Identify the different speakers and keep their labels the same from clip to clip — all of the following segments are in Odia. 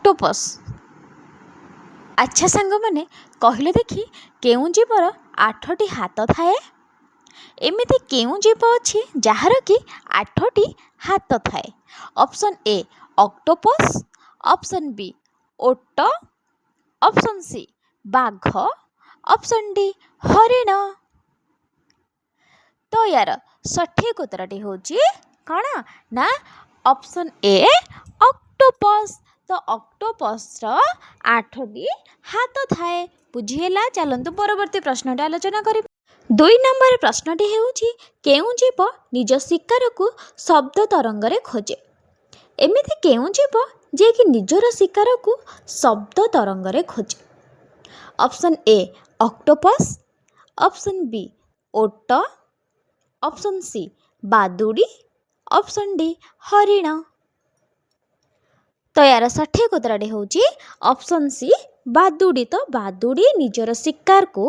Speaker 1: ଅକ୍ଟୋପସ୍। ଆଚ୍ଛା ସାଙ୍ଗମାନେ, କହିଲେ ଦେଖି କେଉଁ ଜୀବର 8ଟି ହାତ ଥାଏ? ଏମିତି କେଉଁ ଜୀବ ଅଛି ଯାହାର କି 8ଟି ହାତ ଥାଏ? Option A octopus, option B ଓଟ, ଅପସନ୍ ସି ବାଘ, ଅପସନ୍ ଡି ହରିଣ। ତ ୟାର ସଠିକ୍ ଉତ୍ତରଟି ହେଉଛି କ'ଣ ନା ଅପସନ୍ ଏ ଅକ୍ଟୋପସ୍। ତ ଅକ୍ଟୋପସ୍ର 8ଟି ହାତ ଥାଏ। ବୁଝିହେଲା? ଚାଲନ୍ତୁ ପରବର୍ତ୍ତୀ ପ୍ରଶ୍ନଟି ଆଲୋଚନା କରିବା। 2 ନମ୍ବର ପ୍ରଶ୍ନଟି ହେଉଛି କେଉଁ ଜୀବ ନିଜ ଶିକାରକୁ ଶବ୍ଦ ତରଙ୍ଗରେ ଖୋଜେ? ଏମିତି କେଉଁ ଜୀବ ଯିଏକି ନିଜର ଶିକାରକୁ ଶବ୍ଦ ତରଙ୍ଗରେ ଖୋଜେ? Option A octopus, option B ଓଟ, ଅପସନ୍ ସି ବାଦୁଡ଼ି, ଅପସନ୍ ଡି ହରିଣ। ତ ୟାର ସଠିକ୍ ଉତ୍ତରଟି ହେଉଛି ଅପସନ୍ ସି ବାଦୁଡ଼ି। ତ ବାଦୁଡ଼ି ନିଜର ଶିକାରକୁ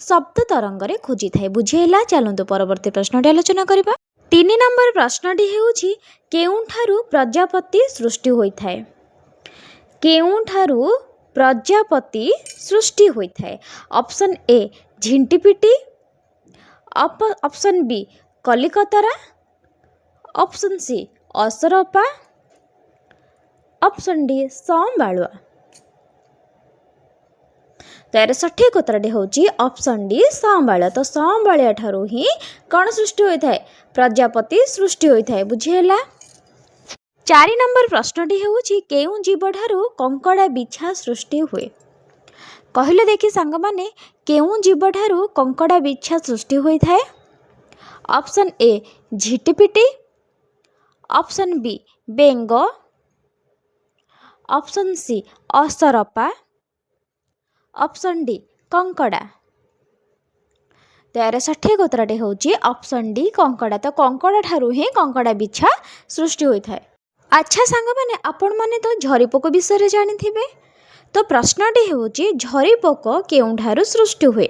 Speaker 1: ଶବ୍ଦ ତରଙ୍ଗରେ ଖୋଜିଥାଏ। ବୁଝିହେଲା? ଚାଲନ୍ତୁ ପରବର୍ତ୍ତୀ ପ୍ରଶ୍ନଟି ଆଲୋଚନା କରିବା। 3 ନମ୍ବର ପ୍ରଶ୍ନଟି ହେଉଛି କେଉଁଠାରୁ ପ୍ରଜାପତି ସୃଷ୍ଟି ହୋଇଥାଏ? କେଉଁଠାରୁ ପ୍ରଜାପତି ସୃଷ୍ଟି ହୋଇଥାଏ? ଅପସନ୍ ଏ ଝିଣ୍ଟିପିଟି, ଅପସନ୍ ବି କଲିକତରା, ଅପସନ୍ ସି ଅସରପା, ଅପସନ୍ ଡି ସଂବାଳୁଆ। ତ ଏହାର ସଠିକ୍ ଉତ୍ତରଟି ହେଉଛି ଅପସନ୍ ଡି ସଂବାଳୁଆ। ତ ସଂବାଳୁଆ ଠାରୁ ହିଁ କ'ଣ ସୃଷ୍ଟି ହୋଇଥାଏ? ପ୍ରଜାପତି ସୃଷ୍ଟି ହୋଇଥାଏ। ବୁଝିହେଲା? 4 ନମ୍ବର ପ୍ରଶ୍ନଟି ହେଉଛି କେଉଁ ଜୀବଠାରୁ କଙ୍କଡ଼ା ବିଛା ସୃଷ୍ଟି ହୁଏ? କହିଲେ ଦେଖି ସାଙ୍ଗମାନେ କେଉଁ ଜୀବଠାରୁ କଙ୍କଡ଼ା ବିଛା ସୃଷ୍ଟି ହୋଇଥାଏ? ଅପସନ୍ ଏ ଝିଟିପିଟି, ଅପସନ୍ ବି ବେଙ୍ଗ, ଅପସନ୍ ସି ଅସରପା, ଅପସନ୍ ଡି କଙ୍କଡ଼ା। ତ ଏହାର ସଠିକ୍ ଉତ୍ତରଟି ହେଉଛି ଅପସନ୍ ଡି କଙ୍କଡ଼ା। ତ କଙ୍କଡ଼ା ଠାରୁ ହିଁ କଙ୍କଡ଼ା ବିଛା ସୃଷ୍ଟି ହୋଇଥାଏ। ଆଚ୍ଛା ସାଙ୍ଗମାନେ, ଆପଣମାନେ ତ ଝରିପୋକ ବିଷୟରେ ଜାଣିଥିବେ। ତ ପ୍ରଶ୍ନଟି ହେଉଛି ଝରିପୋକ କେଉଁଠାରୁ ସୃଷ୍ଟି ହୁଏ?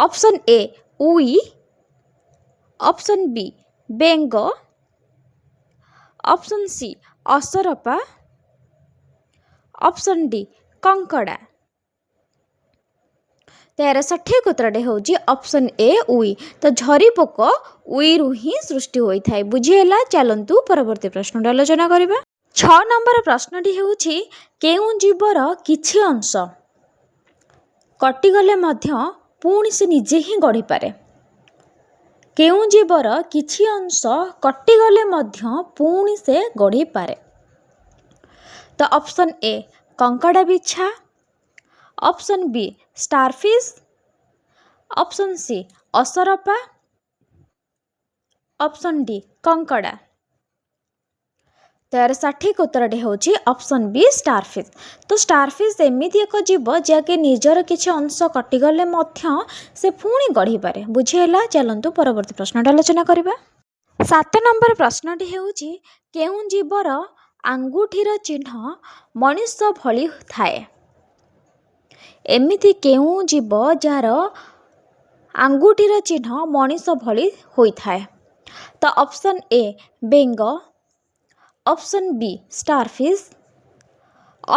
Speaker 1: Option A we, option B ବେଙ୍ଗ, ଅପସନ୍ ସି ଅସରପା, ଅପସନ୍ ଡି କଙ୍କଡ଼ା। ତ ଏହାର ସଠିକ୍ ଉତ୍ତରଟି ହେଉଛି ଅପସନ୍ ଏ ଉଇ। ତ ଝରିପୋକ ଉଇରୁ ହିଁ ସୃଷ୍ଟି ହୋଇଥାଏ। ବୁଝିହେଲା? ଚାଲନ୍ତୁ ପରବର୍ତ୍ତୀ ପ୍ରଶ୍ନଟି ଆଲୋଚନା କରିବା। 6 ନମ୍ବର ପ୍ରଶ୍ନଟି ହେଉଛି କେଉଁ ଜୀବର କିଛି ଅଂଶ କଟିଗଲେ ମଧ୍ୟ ପୁଣି ସେ ନିଜେ ହିଁ ଗଢ଼ିପାରେ? କେଉଁ ଜୀବର କିଛି ଅଂଶ କଟିଗଲେ ମଧ୍ୟ ପୁଣି ସେ ଗଢ଼ିପାରେ? ତ ଅପସନ୍ ଏ କଙ୍କଡ଼ା ବିଛା, ଅପସନ୍ ବି ଷ୍ଟାରଫିସ୍, ଅପସନ୍ ସି ଅସରପା, ଅପସନ୍ ଡି କଙ୍କଡ଼ା। ତ ଏହାର ସଠିକ୍ ଉତ୍ତରଟି ହେଉଛି ଅପସନ୍ ବି ଷ୍ଟାରଫିସ୍। ତ ଷ୍ଟାରଫିସ୍ ଏମିତି ଏକ ଜୀବ ଯାହାକି ନିଜର କିଛି ଅଂଶ କଟିଗଲେ ମଧ୍ୟ ସେ ପୁଣି ଗଢ଼ିପାରେ। ବୁଝିହେଲା? ଚାଲନ୍ତୁ ପରବର୍ତ୍ତୀ ପ୍ରଶ୍ନଟି ଆଲୋଚନା କରିବା। 7 ନମ୍ବର ପ୍ରଶ୍ନଟି ହେଉଛି କେଉଁ ଜୀବର ଆଙ୍ଗୁଠିର ଚିହ୍ନ ମଣିଷ ଭଳି ଥାଏ? ଏମିତି କେଉଁ ଜୀବ ଯାହାର ଆଙ୍ଗୁଠିର ଚିହ୍ନ ମଣିଷ ଭଳି ହୋଇଥାଏ? ତ ଅପସନ୍ ଏ ବେଙ୍ଗ, ଅପସନ୍ ବି ଷ୍ଟାରଫିସ୍,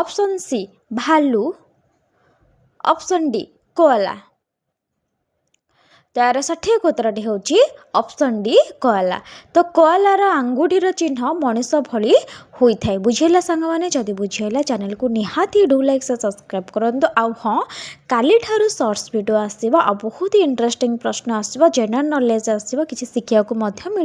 Speaker 1: ଅପସନ୍ ସି ଭାଲୁ, ଅପସନ୍ ଡି କୋଆଲା। ତ ଏହାର ସଠିକ୍ ଉତ୍ତରଟି ହେଉଛି ଅପସନ୍ ଡି କୋଆଲା। ତ କୋଆଲାର ଆଙ୍ଗୁଠିର ଚିହ୍ନ ମଣିଷ ଭଳି ହୋଇଥାଏ। ବୁଝିହେଲା ସାଙ୍ଗମାନେ? ଯଦି ବୁଝିହେଲା ଚ୍ୟାନେଲକୁ ନିହାତି ଡୁ ଲାଇକ୍ ସବସ୍କ୍ରାଇବ୍ କରନ୍ତୁ। ଆଉ ହଁ, କାଲିଠାରୁ ସର୍ଟସ୍ ଭିଡ଼ିଓ ଆସିବ ଆଉ ବହୁତ ଇଣ୍ଟରେଷ୍ଟିଂ ପ୍ରଶ୍ନ ଆସିବ, ଜେନେରାଲ୍ ନଲେଜ୍ ଆସିବ, କିଛି ଶିଖିବାକୁ ମଧ୍ୟ ମିଳିବ।